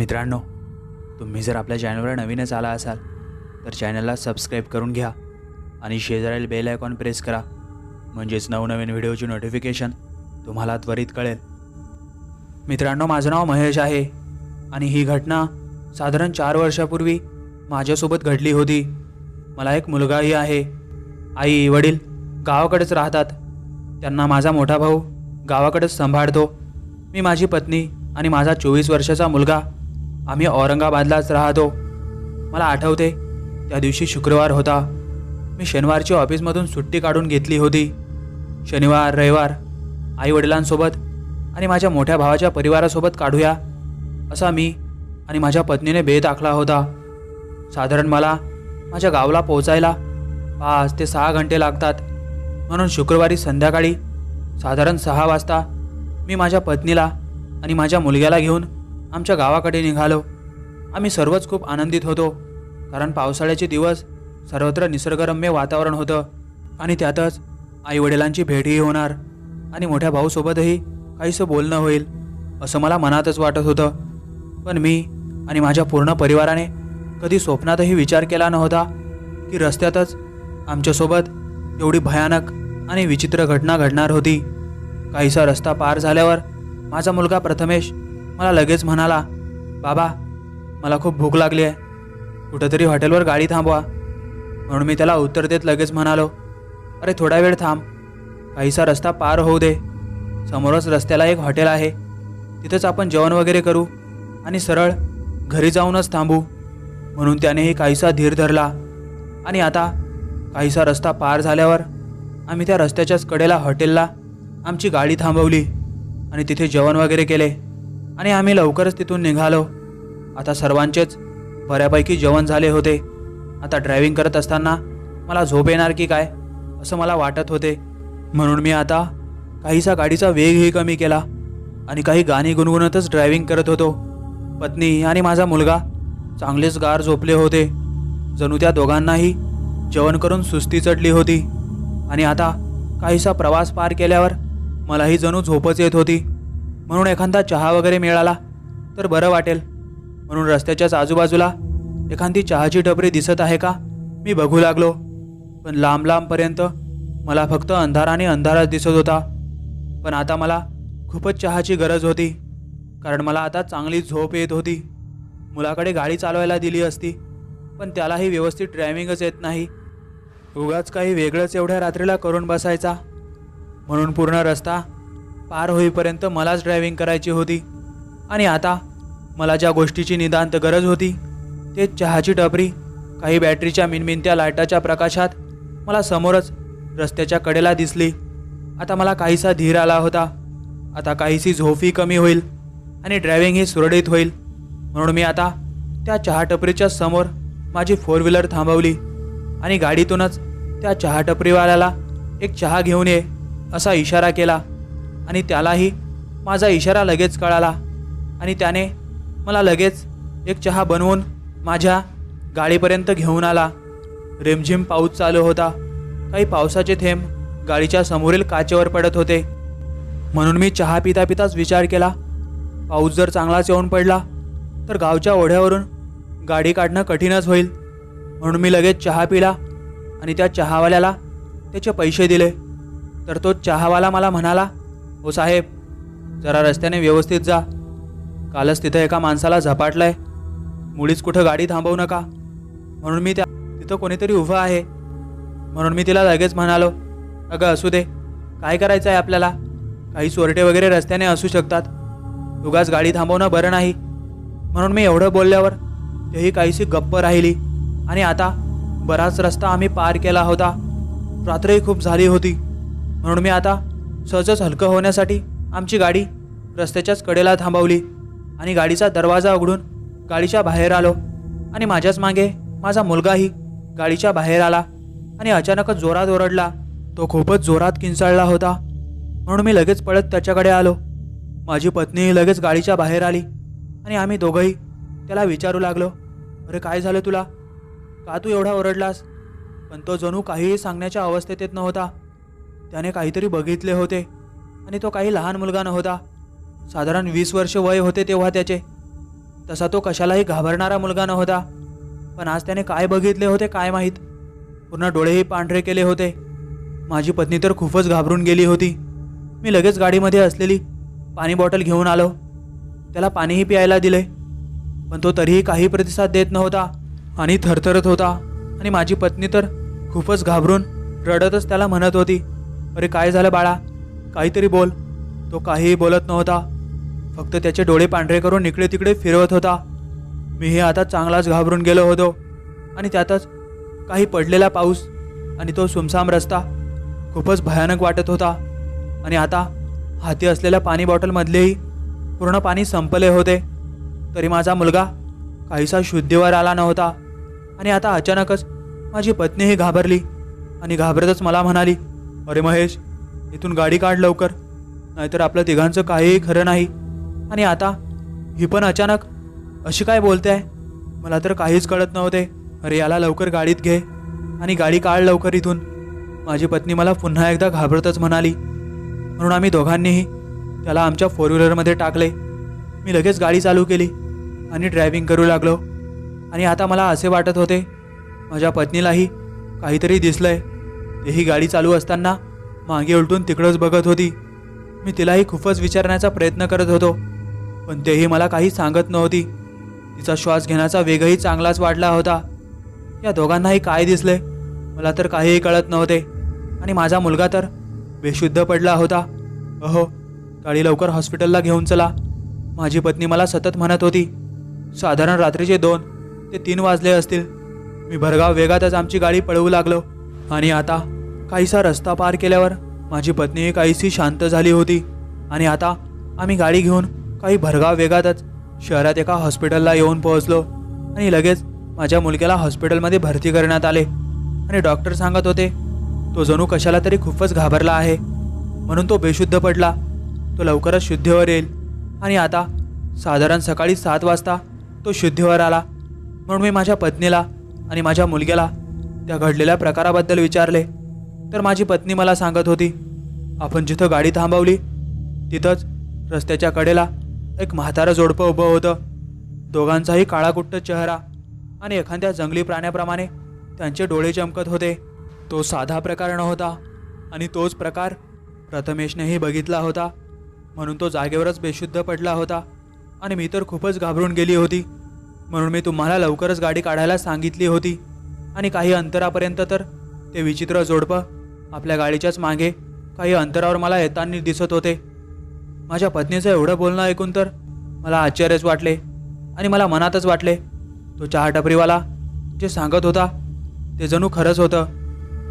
मित्रांनो, तुम्ही जर आपल्या चॅनलवर नवीनच आला असाल तर चॅनलला सबस्क्राईब करून घ्या आणि शेजारील बेल आयकॉन प्रेस करा, म्हणजेच नवनवीन व्हिडिओची नोटिफिकेशन तुम्हाला त्वरित कळेल. मित्रांनो, माझं नाव महेश आहे आणि ही घटना साधारण 4 वर्षापूर्वी माझ्यासोबत घडली होती. मला एक मुलगाही आहे. आई वडील गावाकडेच राहतात. त्यांना माझा मोठा भाऊ गावाकडेच सांभाळतो. मी, माझी पत्नी आणि माझा 24 वर्षाचा मुलगा आम्ही औरंगाबादलाच राहतो. मला आठवते, त्या दिवशी शुक्रवार होता. मी शनिवारची ऑफिसमधून सुट्टी काढून घेतली होती. शनिवार रविवार आईवडिलांसोबत आणि माझ्या मोठ्या भावाच्या परिवारासोबत काढूया असा मी आणि माझ्या पत्नीने बेत आखला होता. साधारण मला माझ्या गावाला पोहोचायला 5 ते 6 घंटे लागतात. म्हणून शुक्रवारी संध्याकाळी साधारण 6 वाजता मी माझ्या पत्नीला आणि माझ्या मुलग्याला घेऊन आमच्या गावाकडे निघालो. आम्ही सर्वच खूप आनंदित होतो, कारण पावसाळ्याचे दिवस, सर्वत्र निसर्गरम्य वातावरण होतं आणि त्यातच आईवडिलांची भेटही होणार आणि मोठ्या भाऊसोबतही काहीसं बोलणं होईल असं मला मनातच वाटत होतं. पण मी आणि माझ्या पूर्ण परिवाराने कधी स्वप्नातही विचार केला नव्हता की रस्त्यातच आमच्यासोबत एवढी भयानक आणि विचित्र घटना घडणार होती. काहीसा रस्ता पार झाल्यावर माझा मुलगा प्रथमेश मला लगेच म्हणाला, बाबा, मला खूप भूक लागली आहे, कुठंतरी हॉटेलवर गाडी थांबवा. म्हणून मी त्याला उत्तर देत लगेच म्हणालो, अरे थोडा वेळ थांब, काहीसा रस्ता पार होऊ दे. समोरच रस्त्याला एक हॉटेल आहे, तिथंच आपण जेवण वगैरे करू आणि सरळ घरी जाऊनच थांबू. म्हणून त्यानेही काहीसा धीर धरला आणि आता काहीसा रस्ता पार झाल्यावर आम्ही त्या रस्त्याच्याच कडेला हॉटेलला आमची गाडी थांबवली आणि तिथे जेवण वगैरे केले आणि आम्ही लवकरच तिथून निघालो. आता सर्वांचेच बऱ्यापैकी जेवण झाले होते. आता ड्रायव्हिंग करत असताना मला झोप येणार की काय असं मला वाटत होते. म्हणून मी आता काहीसा गाडीचा वेगही कमी केला आणि काही गाणी गुणगुणतच ड्रायव्हिंग करत होतो. पत्नी आणि माझा मुलगा चांगलेच गार झोपले होते. जणू त्या दोघांनाही जेवण करून सुस्ती चढली होती आणि आता काहीसा प्रवास पार केल्यावर मलाही जणू झोपच येत होती. म्हणून एखादा चहा वगैरे मिळाला तर बरं वाटेल. म्हणून रस्त्याच्याच आजूबाजूला एखादी चहाची टपरी दिसत आहे का मी बघू लागलो. पण लांब लांबपर्यंत मला फक्त अंधार आणि अंधारच दिसत होता. पण आता मला खूपच चहाची गरज होती, कारण मला आता चांगली झोप येत होती. मुलाकडे गाडी चालवायला दिली असती, पण त्यालाही व्यवस्थित ड्रायव्हिंगच येत नाही. उगाच काही वेगळंच एवढ्या रात्रीला करून बसायचा. म्हणून पूर्ण रस्ता पार होईपर्यंत मलाच ड्रायव्हिंग करायची होती. आणि आता मला ज्या गोष्टीची नितांत गरज होती ते चहाची टपरी काही बॅटरीच्या मिनमिनत्या लाईटाच्या प्रकाशात मला समोरच रस्त्याच्या कडेला दिसली. आता मला काहीसा धीर आला होता. आता काहीशी झोपही कमी होईल आणि ड्रायव्हिंगही सुरळीत होईल. म्हणून मी आता त्या चहा टपरीच्या समोर माझी 4 व्हीलर थांबवली आणि गाडीतूनच त्या चहा टपरीवाल्याला एक चहा घेऊन ये असा इशारा केला आणि त्यालाही माझा इशारा लगेच कळाला आणि त्याने मला लगेच एक चहा बनवून माझ्या गाडीपर्यंत घेऊन आला. रिमझिम पाऊस चालू होता. काही पावसाचे थेंब गाडीच्या समोरील काचेवर पडत होते. म्हणून मी चहा पिता पिताच विचार केला, पाऊस जर चांगलाच येऊन पडला तर गावच्या ओढ्यावरून गाडी काढणं कठीणच होईल. म्हणून मी लगेच चहा पिला आणि त्या चहावाल्याला त्याचे पैसे दिले. तर तो चहावाला मला म्हणाला, हो साहेब, जरा रस्त्याने व्यवस्थित जा, कालच तिथं एका माणसाला झपाटलंय, मुळीच कुठं गाडी थांबवू नका. म्हणून मी तिथं कोणीतरी उभं आहे. म्हणून मी तिला लगेच म्हणालो, अगं असू दे, काय करायचं आहे आपल्याला, काही चोरटे वगैरे रस्त्याने असू शकतात, उगाच गाडी थांबवणं बरं नाही. म्हणून मी एवढं बोलल्यावर तेही काहीशी गप्प राहिली. आणि आता बराच रस्ता आम्ही पार केला होता. रात्रही खूप झाली होती. म्हणून मी आता सहजच हलकं होण्यासाठी आमची गाडी रस्त्याच्याच कडेला थांबवली आणि गाडीचा दरवाजा उघडून गाडीच्या बाहेर आलो. आणि माझ्याच मागे माझा मुलगाही गाडीच्या बाहेर आला आणि अचानकच जोरात ओरडला. तो खूपच जोरात किंचाळला होता. म्हणून मी लगेच पळत त्याच्याकडे आलो. माझी पत्नीही लगेच गाडीच्या बाहेर आली आणि आम्ही दोघंही त्याला विचारू लागलो, अरे काय झालं तुला, का तू एवढा ओरडलास? पण तो जणू काहीही सांगण्याच्या अवस्थेत येत नव्हता. त्याने काहीतरी बघितले होते आणि तो काही लहान मुलगा नव्हता. साधारण 20 वर्ष वय होते तेव्हा त्याचे. तसा तो कशालाही घाबरणारा मुलगा नव्हता, पण आज त्याने काय बघितले होते काय माहीत. पूर्ण डोळेही पांढरे केले होते. माझी पत्नी तर खूपच घाबरून गेली होती. मी लगेच गाडीमध्ये असलेली पाणी बॉटल घेऊन आलो. त्याला पाणीही प्यायला दिले, पण तो तरीही काही प्रतिसाद देत नव्हता आणि थरथरत होता. आणि माझी पत्नी तर खूपच घाबरून रडतच त्याला म्हणत होती, अरे काय झालं बाळा, काहीतरी बोल. तो काहीही बोलत नव्हता, फक्त त्याचे डोळे पांढरे करून इकडे तिकडे फिरवत होता. मीही आता चांगलाच घाबरून गेलो होतो. आणि त्यातच काही पडलेला पाऊस आणि तो सुमसाम रस्ता खूपच भयानक वाटत होता. आणि आता हाती असलेल्या पाणी बॉटलमधलेही पूर्ण पाणी संपले होते. तरी माझा मुलगा काहीसा शुद्धीवर आला नव्हता. आणि आता अचानकच माझी पत्नीही घाबरली आणि घाबरतच मला म्हणाली, अरे महेश, इथून गाडी काढ लवकर, नाहीतर आपल्या तिघांचं काहीही खरं नाही. आणि आता ही पण अचानक अशी काय बोलते आहे, मला तर काहीच कळत नव्हते. अरे याला लवकर गाडीत घे आणि गाडी काढ लवकर इथून, माझी पत्नी मला पुन्हा एकदा घाबरतच म्हणाली. म्हणून आम्ही दोघांनीही त्याला आमच्या 4 व्हीलरमध्ये टाकले. मी लगेच गाडी चालू केली आणि ड्रायव्हिंग करू लागलो. आणि आता मला असे वाटत होते माझ्या पत्नीलाही काहीतरी दिसलंय. तेही गाडी चालू असताना मागे उलटून तिकडंच बघत होती. मी तिलाही खूपच विचारण्याचा प्रयत्न करत होतो, पण तेही मला काही सांगत नव्हती. तिचा श्वास घेण्याचा वेगही चांगलाच वाढला होता. या दोघांनाही काय दिसले मला तर काहीही कळत नव्हते. आणि माझा मुलगा तर बेशुद्ध पडला होता. अहो, गाडी लवकर हॉस्पिटलला घेऊन चला, माझी पत्नी मला सतत म्हणत होती. साधारण रात्रीचे 2 ते 3 वाजले असतील. मी भरधाव वेगातच आमची गाडी पळवू लागलो. आणि आता काहीसा रस्ता पार केल्यावर माझी पत्नीही काहीशी शांत झाली होती. आणि आता आम्ही गाडी घेऊन काही भरधाव वेगातच शहरात एका हॉस्पिटलला येऊन पोहोचलो. आणि लगेच माझ्या मुलग्याला हॉस्पिटलमध्ये भरती करण्यात आले. आणि डॉक्टर सांगत होते, तो जणू कशाला तरी खूपच घाबरला आहे, म्हणून तो बेशुद्ध पडला. तो लवकरच शुद्धीवर येईल. आणि आता साधारण सकाळी 7 वाजता तो शुद्धीवर आला. म्हणून मी माझ्या पत्नीला आणि माझ्या मुलग्याला त्या घडलेल्या प्रकाराबद्दल विचारले. तर माझी पत्नी मला सांगत होती, आपण जिथं गाडी थांबवली तिथंच रस्त्याच्या कडेला एक म्हातारं जोडपं उभं होतं. दोघांचाही काळाकुट्ट चेहरा आणि एखाद्या जंगली प्राण्याप्रमाणे त्यांचे डोळे चमकत होते. तो साधा प्रकार नव्हता आणि तोच प्रकार प्रथमेशनेही बघितला होता. म्हणून तो जागेवरच बेशुद्ध पडला होता. आणि मी तर खूपच घाबरून गेली होती. म्हणून मी तुम्हाला लवकरच गाडी काढायला सांगितली होती. आणि काही अंतरापर्यंत तर ते विचित्र जोडपं आपल्या गाडीच्याच मागे काही अंतरावर मला येताना दिसत होते. माझ्या पत्नीचं एवढं बोलणं ऐकून तर मला आश्चर्यच वाटले. आणि मला मनातच वाटले, तो चहा टपरीवाला जे सांगत होता ते जणू खरंच होतं.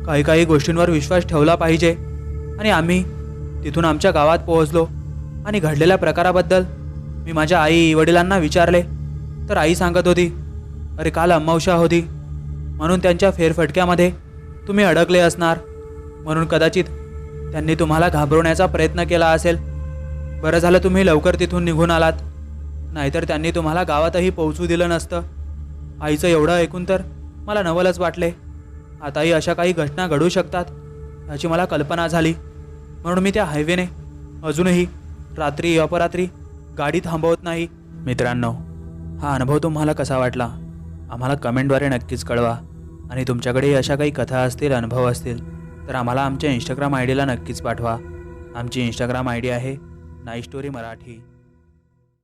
काही गोष्टींवर विश्वास ठेवला पाहिजे. आणि आम्ही तिथून आमच्या गावात पोहोचलो. आणि घडलेल्या प्रकाराबद्दल मी माझ्या आई वडिलांना विचारले. तर आई सांगत होती, अरे काल अमावस्या होती, म्हणून त्यांच्या फेरफटक्यामध्ये तुम्ही अडकले असणार, म्हणून कदाचित त्यांनी तुम्हाला घाबरवण्याचा प्रयत्न केला असेल. बरं झालं तुम्ही लवकर तिथून निघून आलात, नाहीतर त्यांनी तुम्हाला गावातही पोहोचू दिलं नसतं. आईचं एवढं ऐकून तर मला नवलच वाटले. आताही अशा काही घटना घडू शकतात याची मला कल्पना झाली. म्हणून मी त्या हायवेने अजूनही रात्री अपरात्री गाडी थांबवत नाही. मित्रांनो, हा अनुभव तुम्हाला कसा वाटला आम्हाला कमेंटद्वारे नक्कीच कळवा. आणि तुमच्याकडेही अशा काही कथा असतील, अनुभव असतील तर आम्हाला आमच्या इंस्टाग्राम आय डीला नक्कीच पाठवा. आमची इंस्टाग्राम आय डी आहे नाईस्टोरी मराठी.